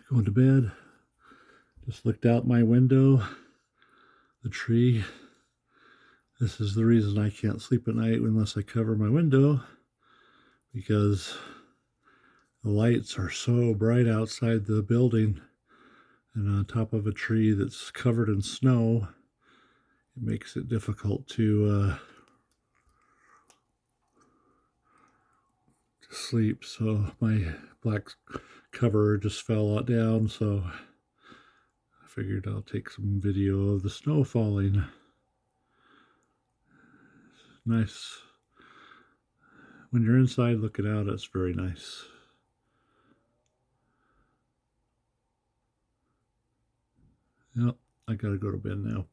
going to bed. Just looked out my window, the tree. This is the reason I can't sleep at night unless I cover my window, because the lights are so bright outside the building and on top of a tree that's covered in snow. It makes it difficult to sleep. So my black cover just fell down, so I figured I'll take some video of the snow falling. Nice. When you're inside looking out, it's very nice. Yep, I gotta go to bed now.